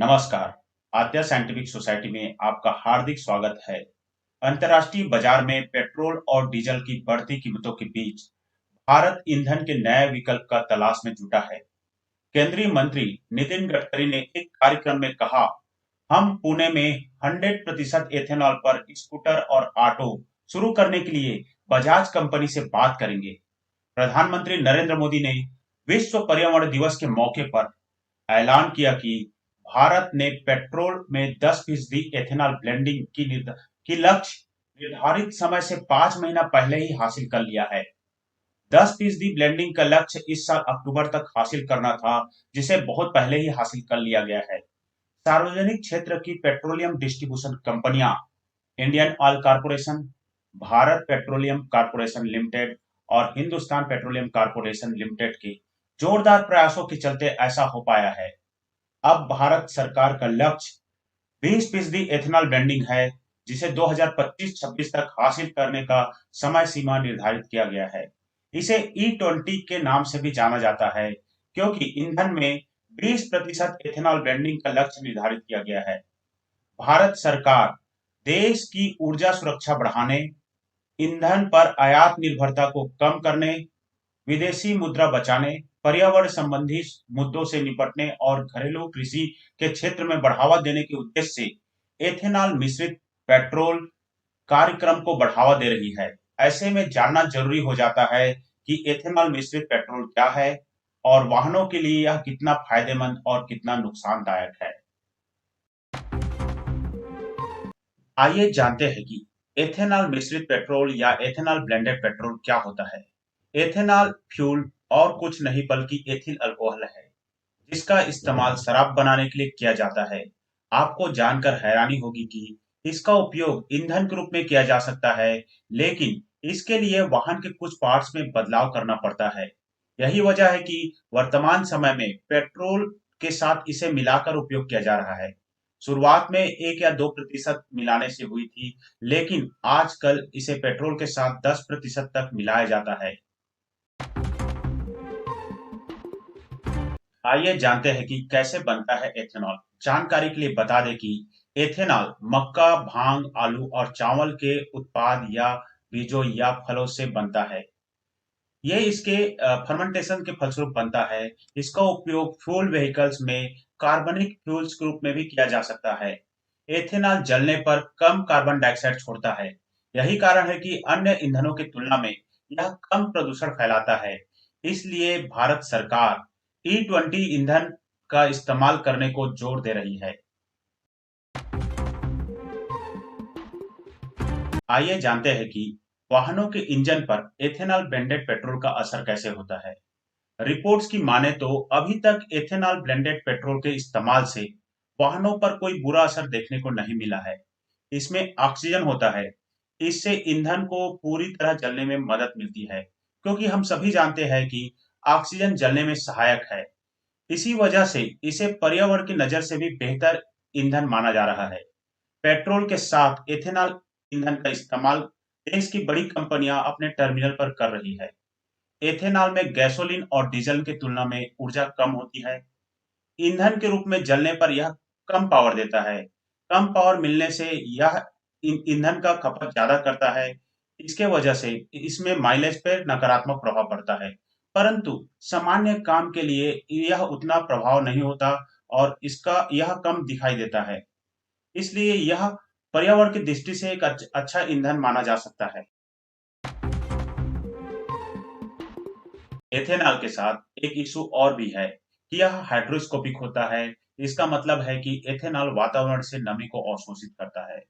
नमस्कार। आद्या scientific society में आपका हार्दिक स्वागत है। अंतर्राष्ट्रीय बाजार में पेट्रोल और डीजल की बढ़ती कीमतों के बीच भारत ईंधन के नए विकल्प का तलाश में जुटा है। केंद्रीय मंत्री नितिन गडकरी ने एक कार्यक्रम में कहा, हम पुणे में 100% एथेनॉल पर स्कूटर और ऑटो शुरू करने के लिए बजाज कंपनी से बात करेंगे। प्रधानमंत्री नरेंद्र मोदी ने विश्व पर्यावरण दिवस के मौके पर ऐलान किया कि भारत ने पेट्रोल में 10% एथेनॉल ब्लेंडिंग की लक्ष्य निर्धारित समय से 5 महीना पहले ही हासिल कर लिया है। 10% ब्लेंडिंग का लक्ष्य इस साल अक्टूबर तक हासिल करना था, जिसे बहुत पहले ही हासिल कर लिया गया है। सार्वजनिक क्षेत्र की पेट्रोलियम डिस्ट्रीब्यूशन कंपनियां Indian oil corporation, Bharat petroleum corporation limited और हिंदुस्तान पेट्रोलियम कॉरपोरेशन लिमिटेड के जोरदार प्रयासों के चलते ऐसा हो पाया है। अब भारत सरकार का लक्ष्य 20% एथेनॉल ब्लेंडिंग है, जिसे 2025-26 तक हासिल करने का समय सीमा निर्धारित किया गया है। इसे E20 के नाम से भी जाना जाता है, क्योंकि ईंधन में 20% एथेनॉल ब्लेंडिंग का लक्ष्य निर्धारित किया गया है। भारत सरकार देश की ऊर्जा सुरक्षा बढ़ाने, ईंधन पर आयात निर्भरता को कम करने, विदेशी मुद्रा बचाने, पर्यावरण संबंधी मुद्दों से निपटने और घरेलू कृषि के क्षेत्र में बढ़ावा देने के उद्देश्य से एथेनॉल मिश्रित पेट्रोल कार्यक्रम को बढ़ावा दे रही है। ऐसे में जानना जरूरी हो जाता है कि एथेनॉल मिश्रित पेट्रोल क्या है और वाहनों के लिए यह कितना फायदेमंद और कितना नुकसानदायक है। आइए जानते हैं कि एथेनॉल मिश्रित पेट्रोल या एथेनॉल ब्लेंडेड पेट्रोल क्या होता है। एथेनॉल फ्यूल और कुछ नहीं बल्कि एथिल अल्कोहल है, जिसका इस्तेमाल शराब बनाने के लिए किया जाता है। आपको जानकर हैरानी होगी कि इसका उपयोग ईंधन के रूप में किया जा सकता है, लेकिन इसके लिए वाहन के कुछ पार्ट्स में बदलाव करना पड़ता है। यही वजह है कि वर्तमान समय में पेट्रोल के साथ इसे मिलाकर उपयोग किया जा रहा है। शुरुआत में 1 या 2% मिलाने से हुई थी, लेकिन आजकल इसे पेट्रोल के साथ 10% तक मिलाया जाता है। आइए जानते हैं कि कैसे बनता है एथेनॉल। जानकारी के लिए बता दें कि एथेनॉल मक्का, भांग, आलू और चावल के उत्पाद या बीजों या फलों से बनता है। ये इसके फर्मेंटेशन के फलस्वरूप बनता है। इसका उपयोग फ्यूल व्हीकल्स में कार्बनिक फ्यूल्स के रूप में भी किया जा सकता है। एथेनॉल जलने पर कम कार्बन डाइऑक्साइड छोड़ता है। यही कारण है कि अन्य ईंधनों की तुलना में यह कम प्रदूषण फैलाता है। इसलिए भारत सरकार E20 ईंधन का इस्तेमाल करने को जोर दे रही है। आइए जानते हैं कि वाहनों के इंजन पर एथेनॉल ब्लेंडेड पेट्रोल का असर कैसे होता है। रिपोर्ट्स की माने तो अभी तक एथेनॉल ब्लेंडेड पेट्रोल के इस्तेमाल से वाहनों पर कोई बुरा असर देखने को नहीं मिला है। इसमें ऑक्सीजन होता है। इससे ईंधन को पूरी तरह जलने में मदद मिलती है, क्योंकि हम सभी जानते हैं कि ऑक्सीजन जलने में सहायक है। इसी वजह से इसे पर्यावरण की नजर से भी बेहतर ईंधन माना जा रहा है। पेट्रोल के साथ एथेनॉल ईंधन का इस्तेमाल देश की बड़ी कंपनियां अपने टर्मिनल पर कर रही है। एथेनॉल में गैसोलीन और डीजल की तुलना में ऊर्जा कम होती है। ईंधन के रूप में जलने पर यह कम पावर देता है। कम पावर मिलने से यह ईंधन का खपत ज्यादा करता है। इसके वजह से इसमें माइलेज पर नकारात्मक प्रभाव पड़ता है। परंतु सामान्य काम के लिए यह उतना प्रभाव नहीं होता और इसका यह कम दिखाई देता है। इसलिए यह पर्यावरण की दृष्टि से एक अच्छा ईंधन माना जा सकता है। एथेनॉल के साथ एक इशू और भी है कि यह हाइड्रोस्कोपिक होता है। इसका मतलब है कि एथेनॉल वातावरण से नमी को अवशोषित करता है।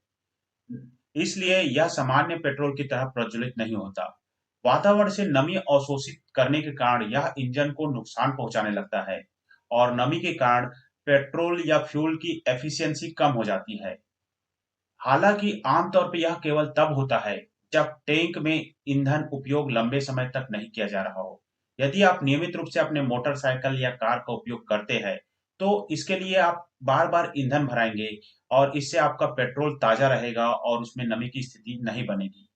इसलिए यह सामान्य पेट्रोल की तरह प्रज्वलित नहीं होता। वातावरण से नमी अवशोषित करने के कारण यह इंजन को नुकसान पहुंचाने लगता है और नमी के कारण पेट्रोल या फ्यूल की एफिशिएंसी कम हो जाती है। हालांकि आमतौर पर यह केवल तब होता है जब टैंक में ईंधन उपयोग लंबे समय तक नहीं किया जा रहा हो। यदि आप नियमित रूप से अपने मोटरसाइकिल या कार का उपयोग करते हैं, तो इसके लिए आप बार-बार ईंधन भराएंगे और इससे आपका पेट्रोल ताजा रहेगा और उसमें नमी की स्थिति नहीं बनेगी।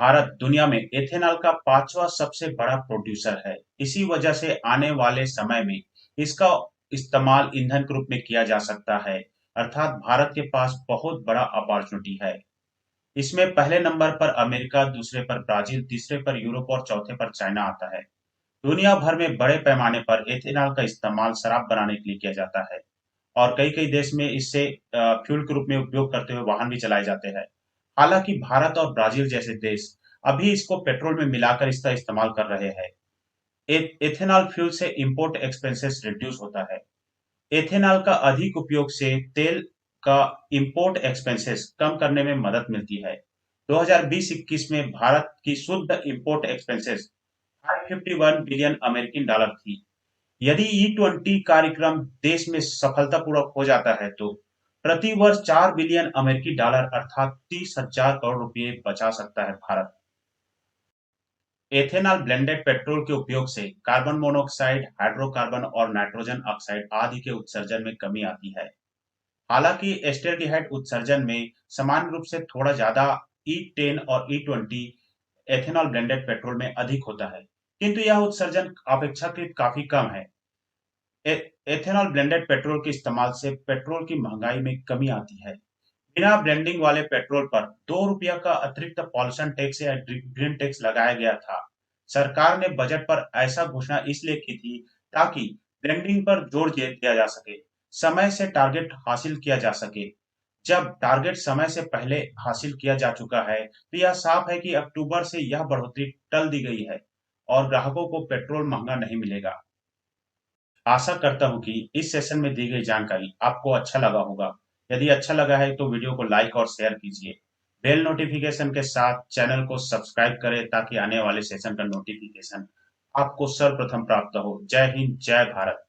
भारत दुनिया में एथेनॉल का 5वां सबसे बड़ा प्रोड्यूसर है। इसी वजह से आने वाले समय में इसका इस्तेमाल ईंधन के रूप में किया जा सकता है। अर्थात भारत के पास बहुत बड़ा अपॉर्चुनिटी है। इसमें पहले नंबर पर अमेरिका, दूसरे पर ब्राजील, तीसरे पर यूरोप और चौथे पर चाइना आता है। दुनिया भर में बड़े पैमाने पर एथेनॉल का इस्तेमाल शराब बनाने के लिए किया जाता है और कई-कई देश में इससे फ्यूल के रूप में उपयोग करते हुए वाहन भी चलाए जाते हैं। हालांकि भारत और ब्राजील जैसे देश अभी इसको पेट्रोल में मिलाकर इसका इस्तेमाल कर रहे हैं। एथेनॉल फ्यूल से इंपोर्ट एक्सपेंसेस रिड्यूस होता है। एथेनॉल का अधिक उपयोग से तेल का इंपोर्ट एक्सपेंसेस कम करने में मदद मिलती है। 2020-21 में भारत की शुद्ध import expenses 551 billion American dollar थी। यदि E20 कार्यक्रम देश में सफलतापूर्वक हो जाता है तो प्रति वर्ष 4 बिलियन अमेरिकी डॉलर अर्थात 30,000 करोड़ रुपए बचा सकता है भारत। एथेनॉल ब्लेंडेड पेट्रोल के उपयोग से कार्बन मोनोऑक्साइड, हाइड्रोकार्बन और नाइट्रोजन ऑक्साइड आदि के उत्सर्जन में कमी आती है। हालांकि एस्टेल्डिहाइड उत्सर्जन में सामान्य रूप से थोड़ा ज्यादा E10 और E20 एथेनॉल ब्लेंडेड पेट्रोल में अधिक होता है, किंतु यह उत्सर्जन अपेक्षाकृत काफी कम है। एथेनॉल ब्लेंडेड पेट्रोल के इस्तेमाल से पेट्रोल की महंगाई में कमी आती है। बिना ब्लेंडिंग वाले पेट्रोल पर ₹2 का अतिरिक्त पॉल्यूशन टैक्स या ग्रीन टैक्स लगाया गया था। सरकार ने बजट पर ऐसा घोषणा इसलिए की थी ताकि ब्लेंडिंग पर जोर दिया जा सके, समय से टारगेट हासिल किया जा सके। जब टारगेट समय से पहले हासिल किया जा चुका है, तो यह साफ है कि अक्टूबर से यह बढ़ोतरी टल दी गई है और ग्राहकों को पेट्रोल महंगा नहीं मिलेगा। आशा करता हूँ कि इस सेशन में दी गई जानकारी आपको अच्छा लगा होगा। यदि अच्छा लगा है तो वीडियो को लाइक और शेयर कीजिए। बेल नोटिफिकेशन के साथ चैनल को सब्सक्राइब करें ताकि आने वाले सेशन का नोटिफिकेशन आपको सर्वप्रथम प्राप्त हो। जय हिंद, जय भारत।